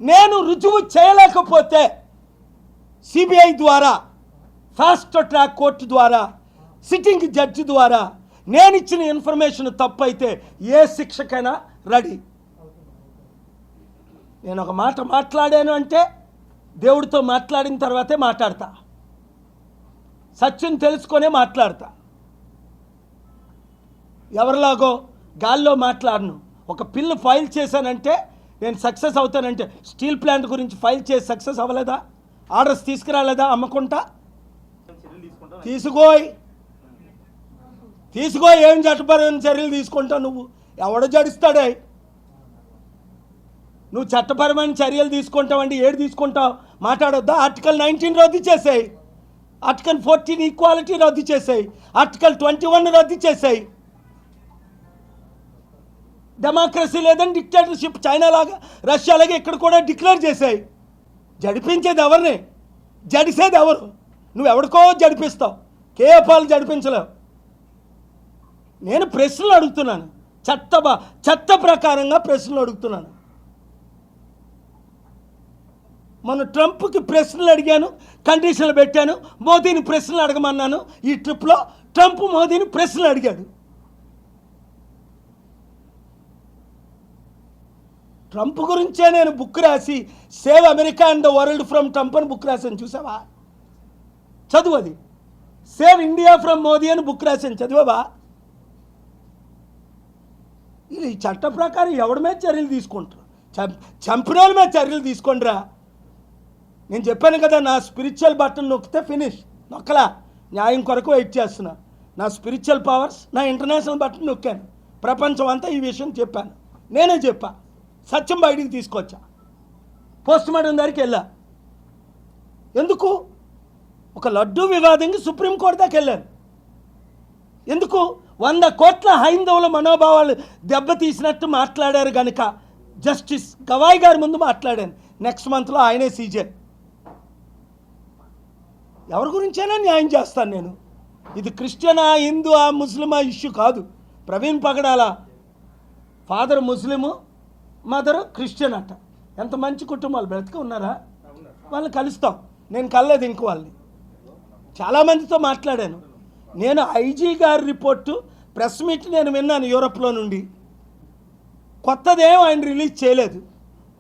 నేను రుజువు చేయలేకపోతే సిబిఐ ద్వారా, ఫాస్ట్ ట్రాక్ కోర్టు ద్వారా, సిట్టింగ్ జడ్జి ద్వారా నేను ఇచ్చిన ఇన్ఫర్మేషన్ తప్పు అయితే ఏ శిక్షకైనా రెడీ. నేను ఒక మాట మాట్లాడాను అంటే దేవుడితో మాట్లాడిన తర్వాతే మాట్లాడతా, సత్యం తెలుసుకొనే మాట్లాడతా. ఎవరిలాగో గాల్లో మాట్లాడను. ఒక పిల్లు ఫైల్ చేశానంటే నేను సక్సెస్ అవుతానంటే, స్టీల్ ప్లాంట్ గురించి ఫైల్ చేసి సక్సెస్ అవ్వలేదా? ఆర్డర్స్ తీసుకురాలేదా? అమ్మకుంటా తీసుకో ఏం చట్టపరమైన చర్యలు తీసుకుంటావు? నువ్వు ఎవడ జడిస్తాడే? నువ్వు చట్టపరమైన చర్యలు తీసుకుంటావండి, ఏడు తీసుకుంటావు? మాట్లాడొద్దా? ఆర్టికల్ 19 రద్దు చేసాయి, ఆర్టికల్ 14 ఈక్వాలిటీ రద్దు చేసాయి, ఆర్టికల్ 21 రద్దు చేసాయి. డెమోక్రసీ లేదని డిక్టేటర్షిప్ చైనా లాగా, రష్యా లాగా ఇక్కడ కూడా డిక్లేర్ చేసాయి. జడిపించేది ఎవరిని? జడిసేది ఎవరు? నువ్వు ఎవరికో జడిపిస్తావు, కేపాలు జడిపించలేవు. నేను ప్రశ్నలు అడుగుతున్నాను, చట్ట ప్రకారంగా ప్రశ్నలు అడుగుతున్నాను. మొన్న ట్రంప్కి ప్రశ్నలు అడిగాను, కండిషన్లు పెట్టాను. మోదీని ప్రశ్నలు అడగమన్నాను. ఈ ట్రిప్లో ట్రంప్ మోదీని ప్రశ్నలు అడిగాడు. ట్రంప్ గురించే నేను బుక్ రాసి save America and the world from Trump అని బుక్ రాశాను, చూసావా? చదువు. అది సేవ్ ఇండియా ఫ్రమ్ మోదీ అని బుక్ రాశాను, చదివావా? ఇది ఈ చట్ట ప్రకారం ఎవడి మీద చర్యలు తీసుకుంటారు? చంపిన వాళ్ళ మీద చర్యలు తీసుకుంటారా? నేను చెప్పాను కదా, నా స్పిరిచువల్ బటన్ నొక్కితే ఫినిష్. నొక్కలా, న్యాయం కొరకు వెయిట్ చేస్తున్నా. నా స్పిరిచువల్ పవర్స్, నా ఇంటర్నేషనల్ బటన్ నొక్కాను. ప్రపంచం అంతా ఈ విషయం చెప్పాను, నేనే చెప్పా. సత్యం బయటికి తీసుకొచ్చా. పోస్ట్ మార్టం దగ్గరికి వెళ్ళా. ఎందుకు? ఒక లడ్డూ వివాదంగా సుప్రీంకోర్టు దాకా వెళ్ళాను. ఎందుకు? 100 కోట్ల హైందవుల మనోభావాలు దెబ్బతీసినట్టు మాట్లాడారు కనుక జస్టిస్ గవాయ్ గారి ముందు మాట్లాడాను. నెక్స్ట్ మంత్లో ఆయనే సీజే. ఎవరి గురించైనా న్యాయం చేస్తాను నేను. ఇది క్రిస్టియనా, హిందువా, ముస్లిమా ఇష్యూ కాదు. ప్రవీణ్ పగడాల ఫాదర్ ముస్లిము, మదర్ క్రిస్టియన్ అంట. ఎంత మంచి కుటుంబాలు బ్రతికి ఉన్నారా? వాళ్ళని కలుస్తాం. నేను కలలేదు ఇంక వాళ్ళని. చాలామందితో మాట్లాడాను. నేను ఐజీ గారి రిపోర్టు ప్రెస్ మీట్ నేను విన్నాను యూరోప్లో నుండి. కొత్తదేం ఆయన రిలీజ్ చేయలేదు,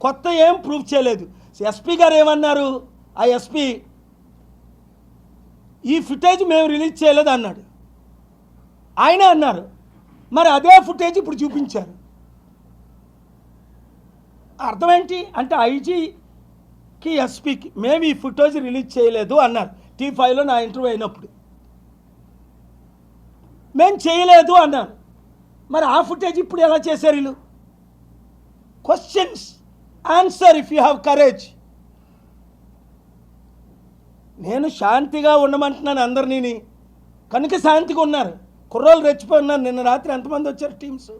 కొత్త ఏం ప్రూవ్ చేయలేదు. ఎస్పీ గారు ఏమన్నారు? ఆ ఎస్పీ ఈ ఫుటేజ్ మేము రిలీజ్ చేయలేదు అన్నాడు. ఆయన అన్నారు, మరి అదే ఫుటేజ్ ఇప్పుడు చూపించారు. అర్థం ఏంటి అంటే ఐజీకి ఎస్పీకి మేము ఈ ఫుటేజ్ రిలీజ్ చేయలేదు అన్నారు. T5లో నా ఇంటర్వ్యూ అయినప్పుడు మేము చేయలేదు అన్నారు. మరి ఆ ఫుటేజ్ ఇప్పుడు ఎలా చేశారు వీళ్ళు? Questions answer if you have courage. నేను శాంతిగా ఉండమంటున్నాను అందరినీ, కనుక శాంతిగా ఉన్నారు. కుర్రోళ్ళు రెచ్చిపోయి ఉన్నారు. నిన్న రాత్రి ఎంతమంది వచ్చారు టీమ్స్?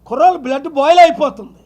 కుర్రోళ్ళు బ్లడ్ బాయిల్ అయిపోతుంది.